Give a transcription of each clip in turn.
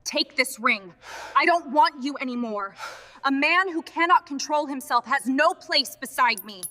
Take this ring. I don't want you anymore. A man who cannot control himself has no place beside me.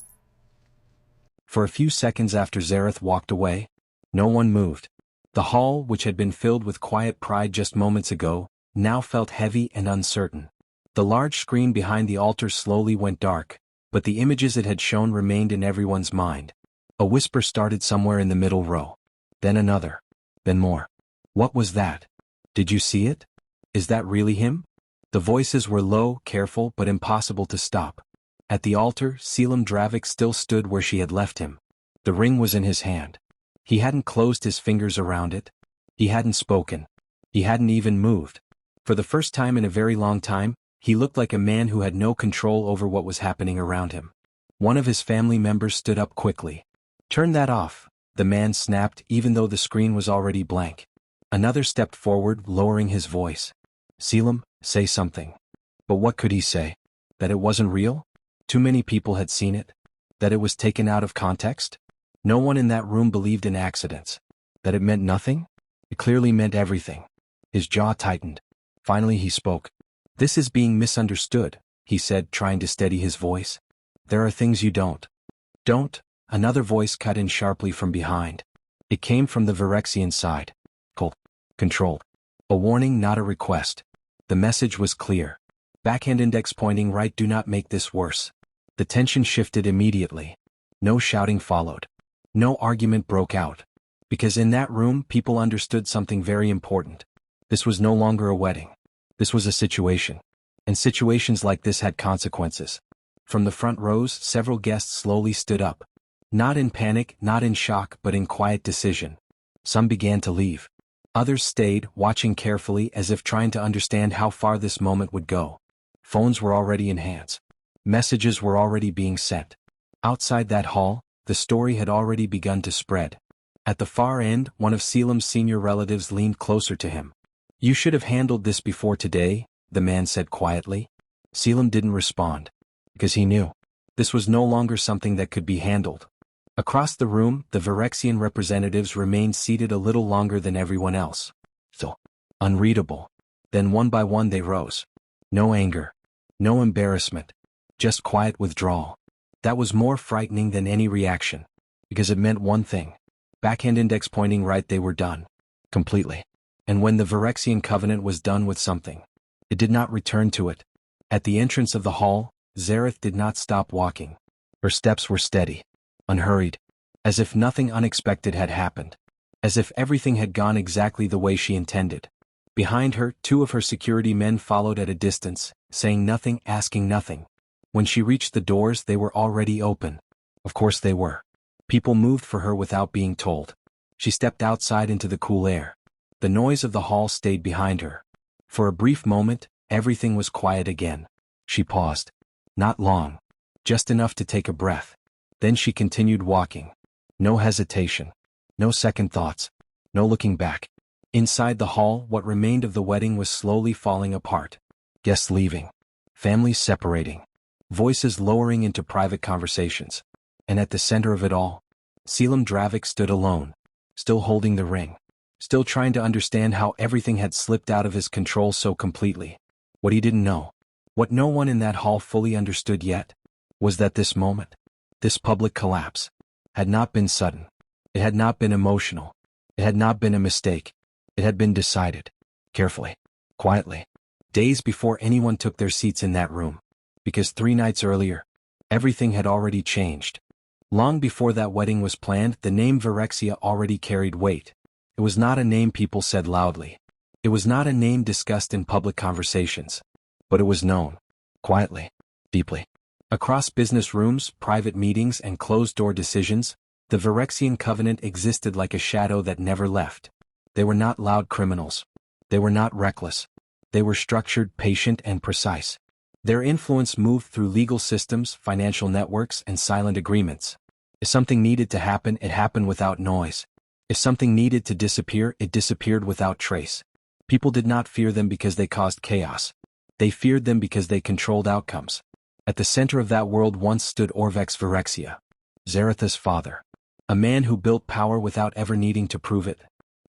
For a few seconds after Zareth walked away, no one moved. The hall, which had been filled with quiet pride just moments ago, now felt heavy and uncertain. The large screen behind the altar slowly went dark, but the images it had shown remained in everyone's mind. A whisper started somewhere in the middle row. Then another. Then more. What was that? Did you see it? Is that really him? The voices were low, careful, but impossible to stop. At the altar, Selim Dravik still stood where she had left him. The ring was in his hand. He hadn't closed his fingers around it. He hadn't spoken. He hadn't even moved. For the first time in a very long time, he looked like a man who had no control over what was happening around him. One of his family members stood up quickly. "Turn that off," the man snapped, even though the screen was already blank. Another stepped forward, lowering his voice. "Selim, say something." But what could he say? That it wasn't real? Too many people had seen it? That it was taken out of context? No one in that room believed in accidents. That it meant nothing? It clearly meant everything. His jaw tightened. Finally he spoke. "This is being misunderstood," he said, trying to steady his voice. "There are things you don't." "Don't?" Another voice cut in sharply from behind. It came from the Virexian side. Controlled. A warning, not a request. The message was clear. Backhand index pointing right. "Do not make this worse." The tension shifted immediately. No shouting followed. No argument broke out. Because in that room, people understood something very important. This was no longer a wedding. This was a situation. And situations like this had consequences. From the front rows, several guests slowly stood up. Not in panic, not in shock, but in quiet decision. Some began to leave. Others stayed, watching carefully as if trying to understand how far this moment would go. Phones were already in hands. Messages were already being sent. Outside that hall, the story had already begun to spread. At the far end, one of Selim's senior relatives leaned closer to him. "You should have handled this before today," the man said quietly. Selim didn't respond. Because he knew. This was no longer something that could be handled. Across the room, the Virexian representatives remained seated a little longer than everyone else. So, unreadable. Then one by one they rose. No anger. No embarrassment. Just quiet withdrawal. That was more frightening than any reaction. Because it meant one thing. Backhand index pointing right, they were done. Completely. And when the Virexian covenant was done with something, it did not return to it. At the entrance of the hall, Zareth did not stop walking. Her steps were steady. Unhurried. As if nothing unexpected had happened. As if everything had gone exactly the way she intended. Behind her, two of her security men followed at a distance, saying nothing, asking nothing. When she reached the doors, they were already open. Of course they were. People moved for her without being told. She stepped outside into the cool air. The noise of the hall stayed behind her. For a brief moment, everything was quiet again. She paused. Not long. Just enough to take a breath. Then she continued walking. No hesitation. No second thoughts. No looking back. Inside the hall, what remained of the wedding was slowly falling apart. Guests leaving. Families separating. Voices lowering into private conversations. And at the center of it all, Selim Dravik stood alone. Still holding the ring. Still trying to understand how everything had slipped out of his control so completely. What he didn't know, what no one in that hall fully understood yet, was that this moment, this public collapse, had not been sudden. It had not been emotional. It had not been a mistake. It had been decided. Carefully. Quietly. Days before anyone took their seats in that room. Because 3 nights earlier, everything had already changed. Long before that wedding was planned, the name Virexia already carried weight. It was not a name people said loudly. It was not a name discussed in public conversations. But it was known. Quietly. Deeply. Across business rooms, private meetings, and closed-door decisions, the Virexian covenant existed like a shadow that never left. They were not loud criminals. They were not reckless. They were structured, patient, and precise. Their influence moved through legal systems, financial networks, and silent agreements. If something needed to happen, it happened without noise. If something needed to disappear, it disappeared without trace. People did not fear them because they caused chaos. They feared them because they controlled outcomes. At the center of that world once stood Orvex Virexia, Zaretha's father. A man who built power without ever needing to prove it.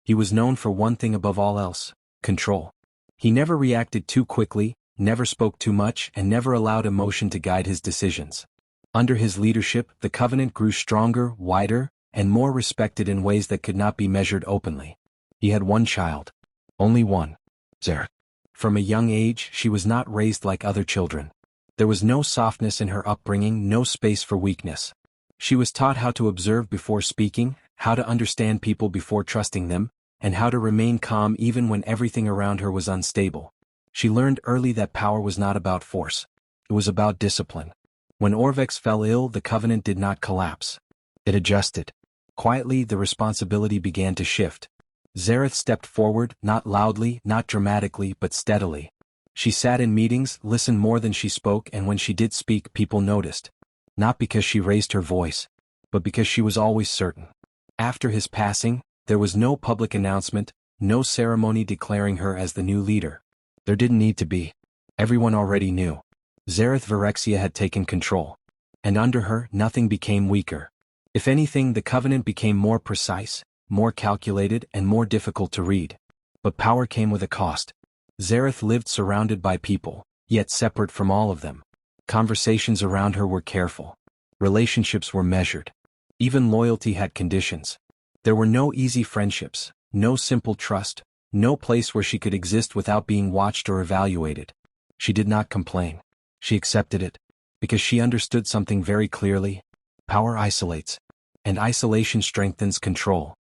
He was known for one thing above all else: control. He never reacted too quickly, never spoke too much, and never allowed emotion to guide his decisions. Under his leadership, the Covenant grew stronger, wider, and more respected in ways that could not be measured openly. He had one child. Only one. Zareth. From a young age, she was not raised like other children. There was no softness in her upbringing, no space for weakness. She was taught how to observe before speaking, how to understand people before trusting them, and how to remain calm even when everything around her was unstable. She learned early that power was not about force. It was about discipline. When Orvex fell ill, the Covenant did not collapse. It adjusted. Quietly, the responsibility began to shift. Zareth stepped forward, not loudly, not dramatically, but steadily. She sat in meetings, listened more than she spoke, and when she did speak, people noticed. Not because she raised her voice, but because she was always certain. After his passing, there was no public announcement, no ceremony declaring her as the new leader. There didn't need to be. Everyone already knew. Zareth Vyrexia had taken control. And under her, nothing became weaker. If anything, the Covenant became more precise, more calculated, and more difficult to read. But power came with a cost. Zareth lived surrounded by people, yet separate from all of them. Conversations around her were careful. Relationships were measured. Even loyalty had conditions. There were no easy friendships, no simple trust, no place where she could exist without being watched or evaluated. She did not complain. She accepted it, because she understood something very clearly. Power isolates, and isolation strengthens control.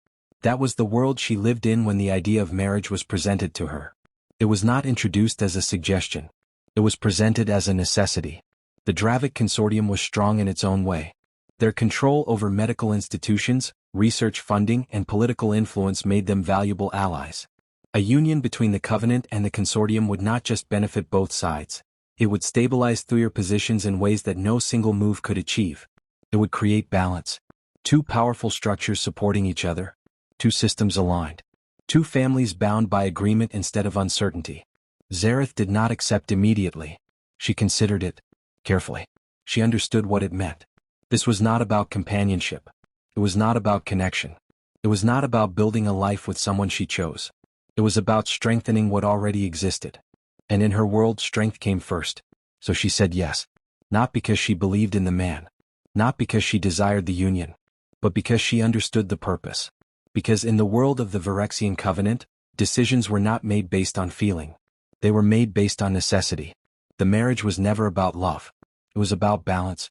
That was the world she lived in when the idea of marriage was presented to her. It was not introduced as a suggestion. It was presented as a necessity. The Dravic Consortium was strong in its own way. Their control over medical institutions, research funding, and political influence made them valuable allies. A union between the Covenant and the Consortium would not just benefit both sides. It would stabilize their positions in ways that no single move could achieve. It would create balance. Two powerful structures supporting each other. Two systems aligned. Two families bound by agreement instead of uncertainty. Zareth did not accept immediately. She considered it carefully. She understood what it meant. This was not about companionship. It was not about connection. It was not about building a life with someone she chose. It was about strengthening what already existed. And in her world, strength came first. So she said yes. Not because she believed in the man. Not because she desired the union. But because she understood the purpose. Because in the world of the Vyrexian Covenant, decisions were not made based on feeling. They were made based on necessity. The marriage was never about love. It was about balance.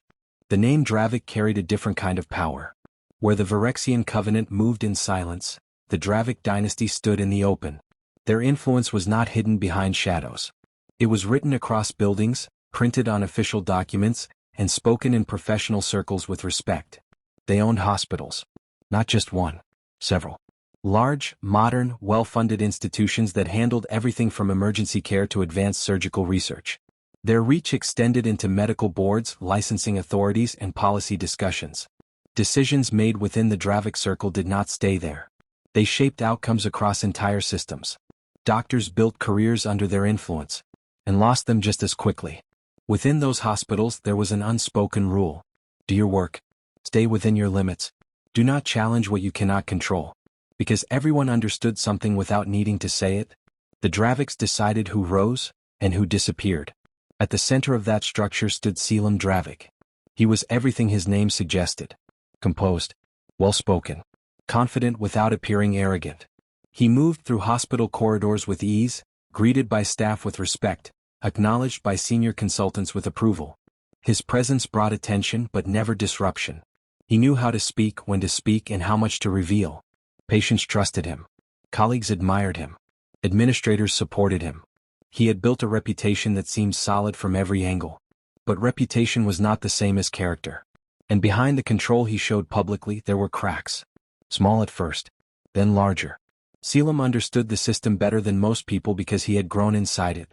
The name Dravic carried a different kind of power. Where the Vyrexian Covenant moved in silence, the Dravic dynasty stood in the open. Their influence was not hidden behind shadows. It was written across buildings, printed on official documents, and spoken in professional circles with respect. They owned hospitals. Not just one. Several. Large, modern, well-funded institutions that handled everything from emergency care to advanced surgical research. Their reach extended into medical boards, licensing authorities, and policy discussions. Decisions made within the Dravic circle did not stay there. They shaped outcomes across entire systems. Doctors built careers under their influence, and lost them just as quickly. Within those hospitals there was an unspoken rule. Do your work. Stay within your limits. Do not challenge what you cannot control. Because everyone understood something without needing to say it, the Dravics decided who rose, and who disappeared. At the center of that structure stood Selim Dravic. He was everything his name suggested. Composed, well-spoken, confident without appearing arrogant. He moved through hospital corridors with ease, greeted by staff with respect, acknowledged by senior consultants with approval. His presence brought attention but never disruption. He knew how to speak, when to speak, and how much to reveal. Patients trusted him. Colleagues admired him. Administrators supported him. He had built a reputation that seemed solid from every angle. But reputation was not the same as character. And behind the control he showed publicly, there were cracks. Small at first, then larger. Selim understood the system better than most people because he had grown inside it.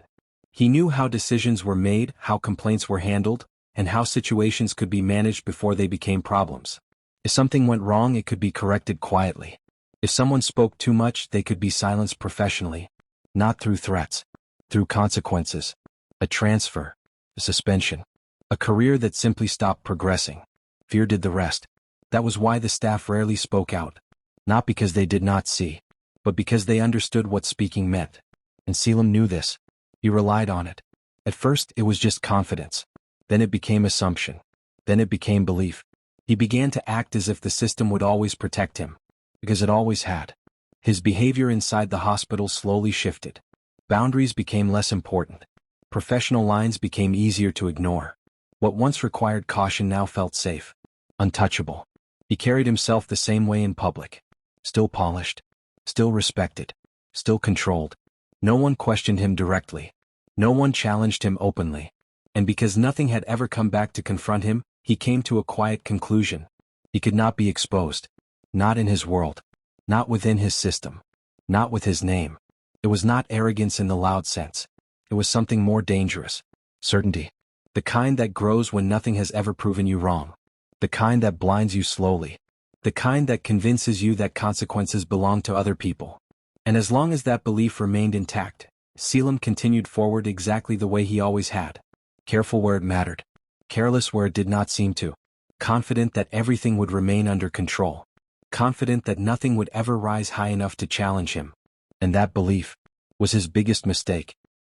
He knew how decisions were made, how complaints were handled, and how situations could be managed before they became problems. If something went wrong, it could be corrected quietly. If someone spoke too much, they could be silenced professionally. Not through threats. Through consequences. A transfer. A suspension. A career that simply stopped progressing. Fear did the rest. That was why the staff rarely spoke out. Not because they did not see, but because they understood what speaking meant. And Selim knew this. He relied on it. At first, it was just confidence. Then it became assumption. Then it became belief. He began to act as if the system would always protect him. Because it always had. His behavior inside the hospital slowly shifted. Boundaries became less important. Professional lines became easier to ignore. What once required caution now felt safe. Untouchable. He carried himself the same way in public. Still polished. Still respected. Still controlled. No one questioned him directly. No one challenged him openly. And because nothing had ever come back to confront him, he came to a quiet conclusion. He could not be exposed. Not in his world. Not within his system. Not with his name. It was not arrogance in the loud sense. It was something more dangerous. Certainty. The kind that grows when nothing has ever proven you wrong. The kind that blinds you slowly. The kind that convinces you that consequences belong to other people. And as long as that belief remained intact, Selim continued forward exactly the way he always had. Careful where it mattered. Careless where it did not seem to. Confident that everything would remain under control. Confident that nothing would ever rise high enough to challenge him. And that belief was his biggest mistake.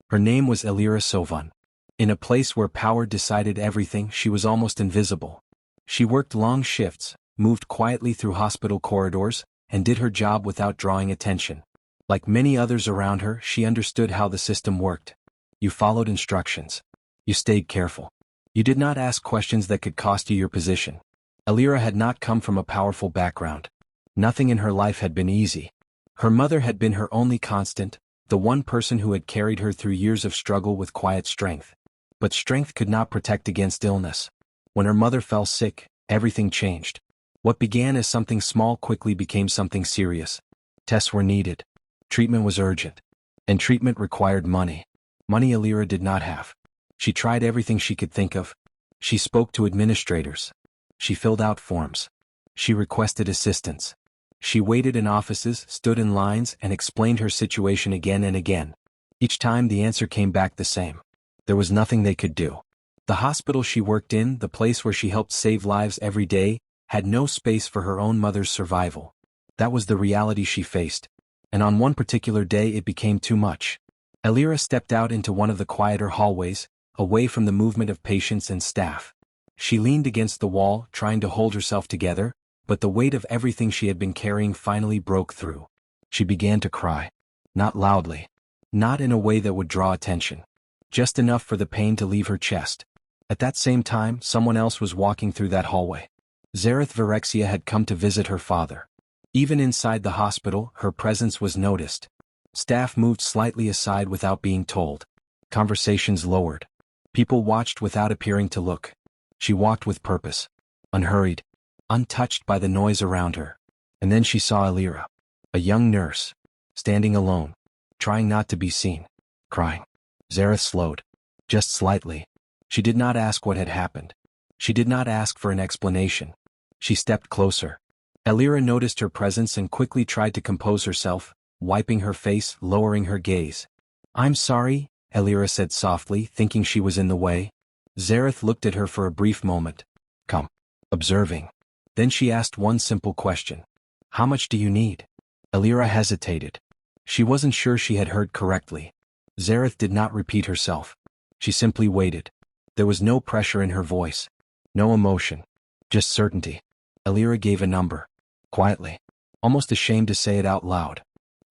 Her name was Elira Sovan. In a place where power decided everything, she was almost invisible. She worked long shifts, moved quietly through hospital corridors, and did her job without drawing attention. Like many others around her, she understood how the system worked. You followed instructions. You stayed careful. You did not ask questions that could cost you your position. Elira had not come from a powerful background. Nothing in her life had been easy. Her mother had been her only constant, the one person who had carried her through years of struggle with quiet strength. But strength could not protect against illness. When her mother fell sick, everything changed. What began as something small quickly became something serious. Tests were needed. Treatment was urgent. And treatment required money. Money Elira did not have. She tried everything she could think of. She spoke to administrators. She filled out forms. She requested assistance. She waited in offices, stood in lines, and explained her situation again and again. Each time the answer came back the same. There was nothing they could do. The hospital she worked in, the place where she helped save lives every day, had no space for her own mother's survival. That was the reality she faced. And on one particular day it became too much. Elira stepped out into one of the quieter hallways, away from the movement of patients and staff. She leaned against the wall, trying to hold herself together, but the weight of everything she had been carrying finally broke through. She began to cry. Not loudly. Not in a way that would draw attention. Just enough for the pain to leave her chest. At that same time, someone else was walking through that hallway. Zareth Virexia had come to visit her father. Even inside the hospital, her presence was noticed. Staff moved slightly aside without being told. Conversations lowered. People watched without appearing to look. She walked with purpose. Unhurried. Untouched by the noise around her. And then she saw Elira. A young nurse. Standing alone. Trying not to be seen. Crying. Zareth slowed. Just slightly. She did not ask what had happened. She did not ask for an explanation. She stepped closer. Elira noticed her presence and quickly tried to compose herself, wiping her face, lowering her gaze. "I'm sorry," Elira said softly, thinking she was in the way. Zareth looked at her for a brief moment. "Come." Observing. Then she asked one simple question. "How much do you need?" Elira hesitated. She wasn't sure she had heard correctly. Zareth did not repeat herself. She simply waited. There was no pressure in her voice. No emotion. Just certainty. Elira gave a number. Quietly. Almost ashamed to say it out loud.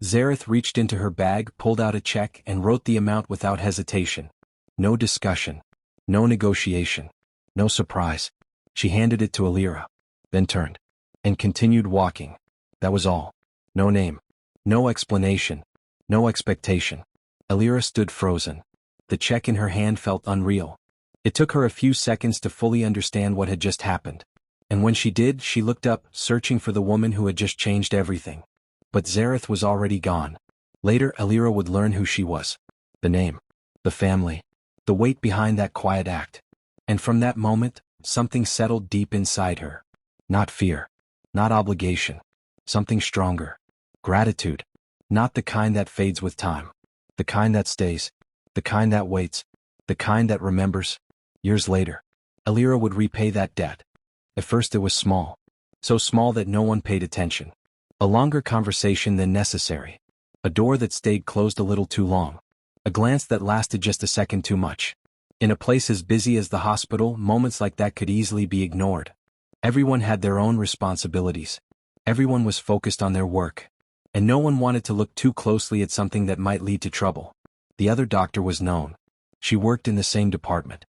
Zareth reached into her bag, pulled out a check, and wrote the amount without hesitation. No discussion. No negotiation. No surprise. She handed it to Elira. Then turned. And continued walking. That was all. No name. No explanation. No expectation. Elira stood frozen. The check in her hand felt unreal. It took her a few seconds to fully understand what had just happened. And when she did, she looked up, searching for the woman who had just changed everything. But Zareth was already gone. Later, Elira would learn who she was. The name. The family. The weight behind that quiet act. And from that moment, something settled deep inside her. Not fear. Not obligation. Something stronger. Gratitude. Not the kind that fades with time. The kind that stays. The kind that waits. The kind that remembers. Years later, Elira would repay that debt. At first it was small. So small that no one paid attention. A longer conversation than necessary. A door that stayed closed a little too long. A glance that lasted just a second too much. In a place as busy as the hospital, moments like that could easily be ignored. Everyone had their own responsibilities. Everyone was focused on their work. And no one wanted to look too closely at something that might lead to trouble. The other doctor was known. She worked in the same department.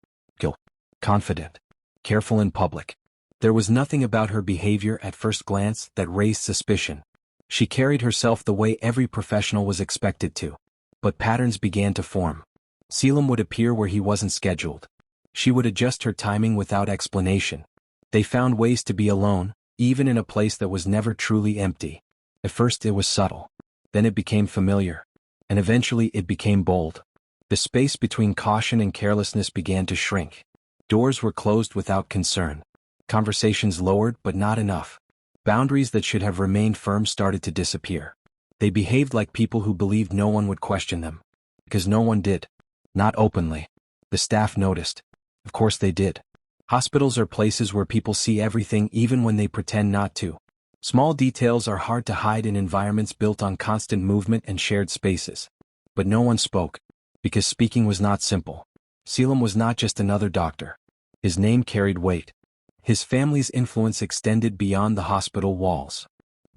Confident. Careful in public. There was nothing about her behavior at first glance that raised suspicion. She carried herself the way every professional was expected to. But patterns began to form. Selim would appear where he wasn't scheduled. She would adjust her timing without explanation. They found ways to be alone, even in a place that was never truly empty. At first it was subtle. Then it became familiar. And eventually it became bold. The space between caution and carelessness began to shrink. Doors were closed without concern. Conversations lowered, but not enough. Boundaries that should have remained firm started to disappear. They behaved like people who believed no one would question them. Because no one did. Not openly. The staff noticed. Of course they did. Hospitals are places where people see everything even when they pretend not to. Small details are hard to hide in environments built on constant movement and shared spaces. But no one spoke. Because speaking was not simple. Selim was not just another doctor. His name carried weight. His family's influence extended beyond the hospital walls.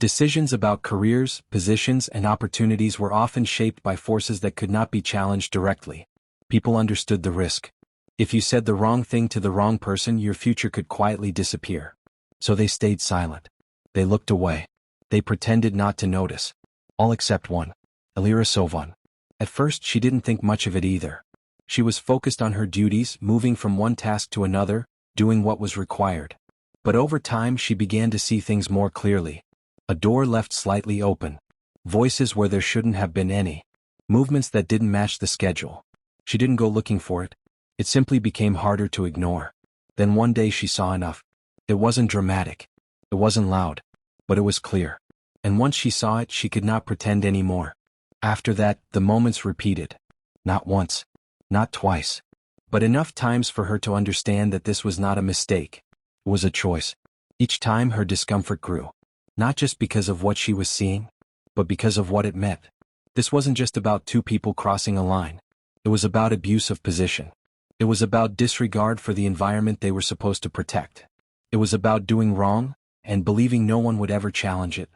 Decisions about careers, positions, and opportunities were often shaped by forces that could not be challenged directly. People understood the risk. If you said the wrong thing to the wrong person, your future could quietly disappear. So they stayed silent. They looked away. They pretended not to notice. All except one. Elira Sovan. At first she didn't think much of it either. She was focused on her duties, moving from one task to another, doing what was required. But over time she began to see things more clearly. A door left slightly open. Voices where there shouldn't have been any. Movements that didn't match the schedule. She didn't go looking for it. It simply became harder to ignore. Then one day she saw enough. It wasn't dramatic. It wasn't loud. But it was clear. And once she saw it, she could not pretend anymore. After that, the moments repeated. Not once. Not twice. But enough times for her to understand that this was not a mistake. It was a choice. Each time her discomfort grew. Not just because of what she was seeing, but because of what it meant. This wasn't just about two people crossing a line. It was about abuse of position. It was about disregard for the environment they were supposed to protect. It was about doing wrong, and believing no one would ever challenge it.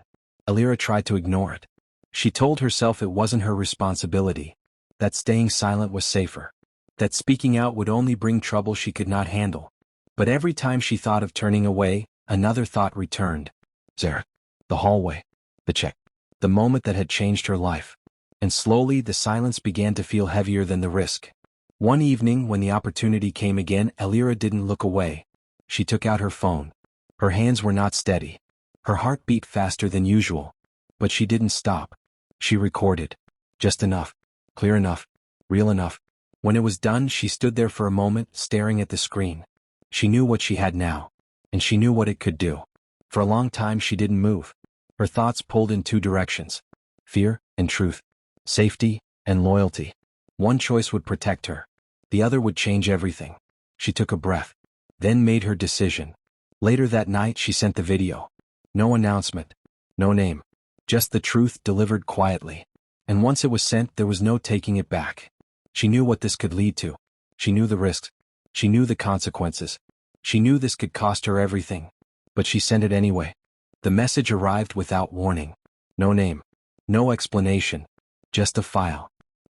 Elira tried to ignore it. She told herself it wasn't her responsibility, that staying silent was safer, that speaking out would only bring trouble she could not handle. But every time she thought of turning away, another thought returned. Zareth. The hallway. The check. The moment that had changed her life. And slowly the silence began to feel heavier than the risk. One evening when the opportunity came again, Elira didn't look away. She took out her phone. Her hands were not steady. Her heart beat faster than usual. But she didn't stop. She recorded. Just enough. Clear enough. Real enough. When it was done, she stood there for a moment, staring at the screen. She knew what she had now. And she knew what it could do. For a long time she didn't move. Her thoughts pulled in two directions. Fear and truth. Safety and loyalty. One choice would protect her. The other would change everything. She took a breath. Then made her decision. Later that night she sent the video. No announcement. No name. Just the truth delivered quietly. And once it was sent, there was no taking it back. She knew what this could lead to. She knew the risks. She knew the consequences. She knew this could cost her everything. But she sent it anyway. The message arrived without warning. No name. No explanation. Just a file.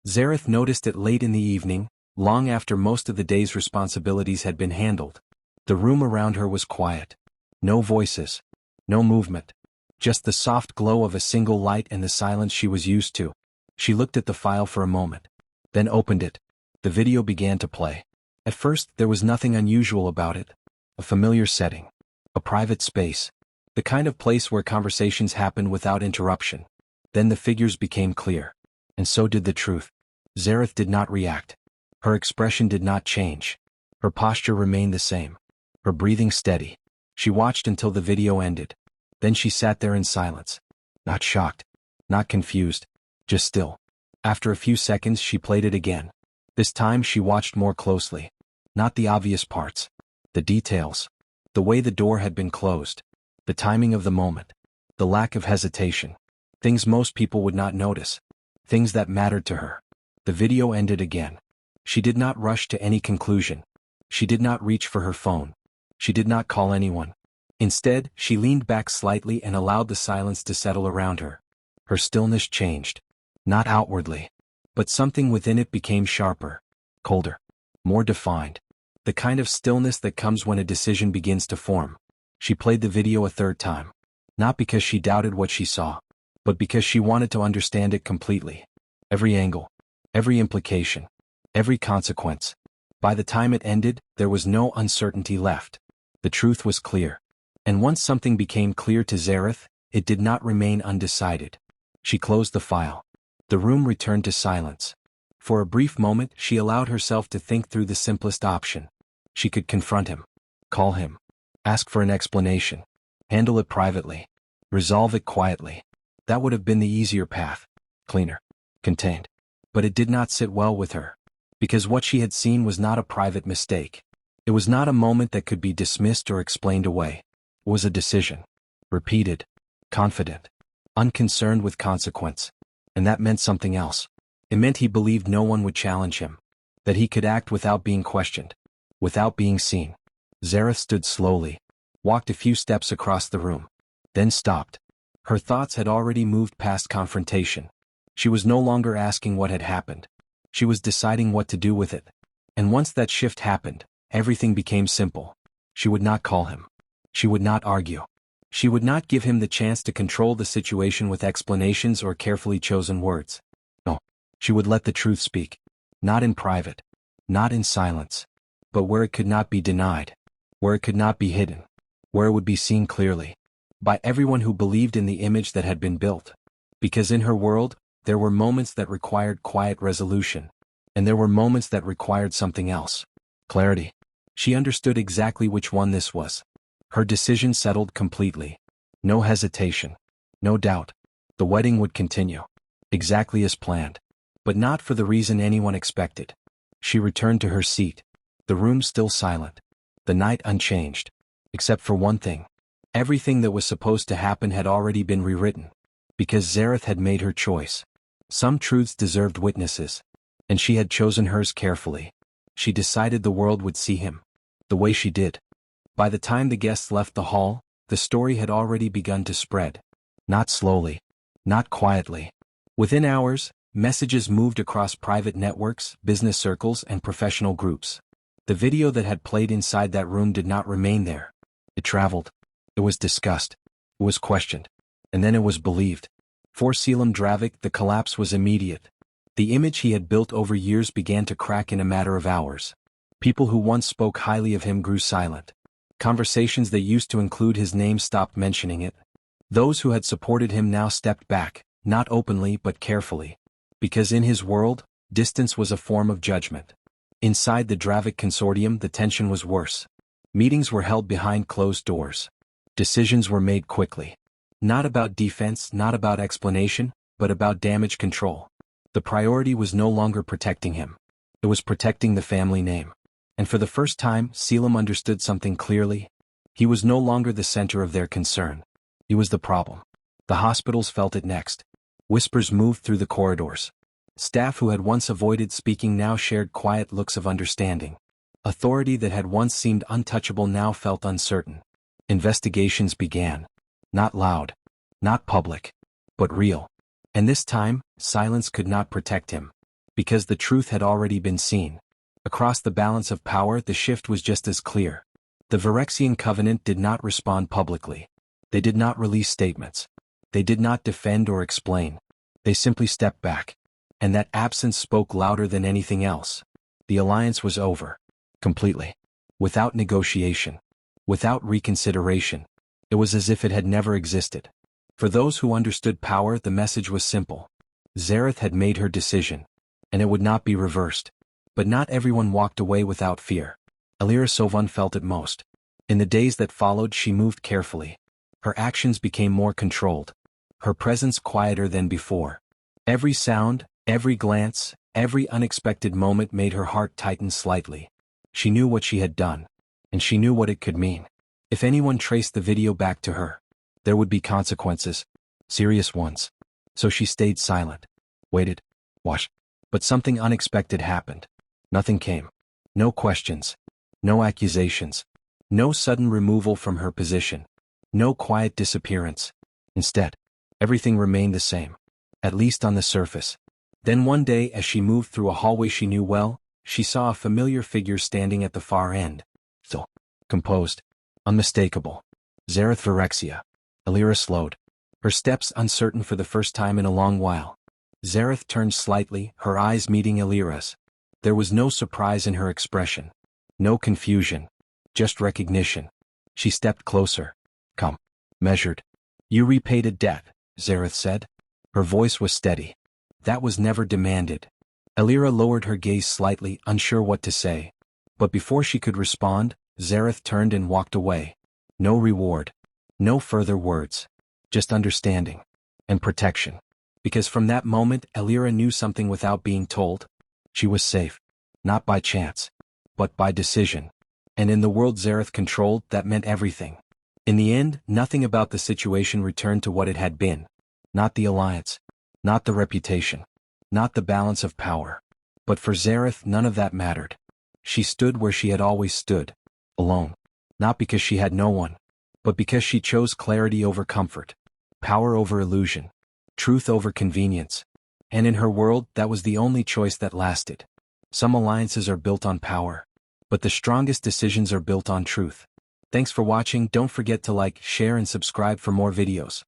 Zareth noticed it late in the evening, long after most of the day's responsibilities had been handled. The room around her was quiet. No voices. No movement. Just the soft glow of a single light and the silence she was used to. She looked at the file for a moment. Then opened it. The video began to play. At first, there was nothing unusual about it. A familiar setting. A private space. The kind of place where conversations happen without interruption. Then the figures became clear. And so did the truth. Zareth did not react. Her expression did not change. Her posture remained the same. Her breathing steady. She watched until the video ended. Then she sat there in silence. Not shocked. Not confused. Just still. After a few seconds she played it again. This time she watched more closely. Not the obvious parts. The details. The way the door had been closed. The timing of the moment. The lack of hesitation. Things most people would not notice. things that mattered to her. The video ended again. She did not rush to any conclusion. She did not reach for her phone. She did not call anyone. Instead, she leaned back slightly and allowed the silence to settle around her. Her stillness changed. Not outwardly. But something within it became sharper, colder, more defined. The kind of stillness that comes when a decision begins to form. She played the video a third time. Not because she doubted what she saw, but because she wanted to understand it completely. Every angle, every implication, every consequence. By the time it ended, there was no uncertainty left. The truth was clear. And once something became clear to Zareth, it did not remain undecided. She closed the file. The room returned to silence. For a brief moment, she allowed herself to think through the simplest option. She could confront him, call him, ask for an explanation, handle it privately, resolve it quietly. That would have been the easier path, cleaner, contained. But it did not sit well with her, because what she had seen was not a private mistake. It was not a moment that could be dismissed or explained away. It was a decision, repeated, confident, unconcerned with consequence. And that meant something else. It meant he believed no one would challenge him, that he could act without being questioned, without being seen. Zareth stood slowly, walked a few steps across the room, then stopped. Her thoughts had already moved past confrontation. She was no longer asking what had happened. She was deciding what to do with it. And once that shift happened, everything became simple. She would not call him. She would not argue. She would not give him the chance to control the situation with explanations or carefully chosen words. No, she would let the truth speak. Not in private, not in silence, but where it could not be denied, where it could not be hidden, where it would be seen clearly, by everyone who believed in the image that had been built. Because in her world, there were moments that required quiet resolution, and there were moments that required something else. Clarity. She understood exactly which one this was. Her decision settled completely. No hesitation. No doubt. The wedding would continue. Exactly as planned. But not for the reason anyone expected. She returned to her seat. The room still silent. The night unchanged. Except for one thing. Everything that was supposed to happen had already been rewritten. Because Zareth had made her choice. Some truths deserved witnesses. And she had chosen hers carefully. She decided the world would see him. The way she did. By the time the guests left the hall, the story had already begun to spread. Not slowly. Not quietly. Within hours, messages moved across private networks, business circles, and professional groups. The video that had played inside that room did not remain there. It traveled. It was discussed. It was questioned. And then it was believed. For Selim Dravik, the collapse was immediate. The image he had built over years began to crack in a matter of hours. People who once spoke highly of him grew silent. Conversations that used to include his name stopped mentioning it. Those who had supported him now stepped back, not openly but carefully. Because in his world, distance was a form of judgment. Inside the Dravik consortium, the tension was worse. Meetings were held behind closed doors. Decisions were made quickly. Not about defense, not about explanation, but about damage control. The priority was no longer protecting him. It was protecting the family name. And for the first time, Selim understood something clearly. He was no longer the center of their concern. He was the problem. The hospitals felt it next. Whispers moved through the corridors. Staff who had once avoided speaking now shared quiet looks of understanding. Authority that had once seemed untouchable now felt uncertain. Investigations began. Not loud. Not public. But real. And this time, silence could not protect him. Because the truth had already been seen. Across the balance of power, the shift was just as clear. The Virexian Covenant did not respond publicly. They did not release statements. They did not defend or explain. They simply stepped back. And that absence spoke louder than anything else. The alliance was over. Completely. Without negotiation. Without reconsideration. It was as if it had never existed. For those who understood power, the message was simple. Zareth had made her decision. And it would not be reversed. But not everyone walked away without fear. Alira Sovan felt it most. In the days that followed, she moved carefully. Her actions became more controlled. Her presence quieter than before. Every sound, every glance, every unexpected moment made her heart tighten slightly. She knew what she had done. And she knew what it could mean. If anyone traced the video back to her, there would be consequences. Serious ones. So she stayed silent. waited, watched. But something unexpected happened. Nothing came. No questions. No accusations. No sudden removal from her position. No quiet disappearance. Instead, everything remained the same, at least on the surface. Then one day, as she moved through a hallway she knew well, she saw a familiar figure standing at the far end. Still, composed, unmistakable. Zareth Phyrexia. Alira slowed, her steps uncertain for the first time in a long while. Zareth turned slightly, her eyes meeting Alira's. There was no surprise in her expression. No confusion. Just recognition. She stepped closer. Come. Measured. You repaid a debt, Zareth said. Her voice was steady. That was never demanded. Alira lowered her gaze slightly, unsure what to say. But before she could respond, Zareth turned and walked away. No reward. No further words. Just understanding. And protection. Because from that moment, Alira knew something without being told. She was safe. Not by chance. But by decision. And in the world Zareth controlled, that meant everything. In the end, nothing about the situation returned to what it had been. Not the alliance. Not the reputation. Not the balance of power. But for Zareth, none of that mattered. She stood where she had always stood. Alone. Not because she had no one. But because she chose clarity over comfort. Power over illusion. Truth over convenience. And in her world, that was the only choice that lasted. Some alliances are built on power. But the strongest decisions are built on truth. Thanks for watching. Don't forget to like, share and subscribe for more videos.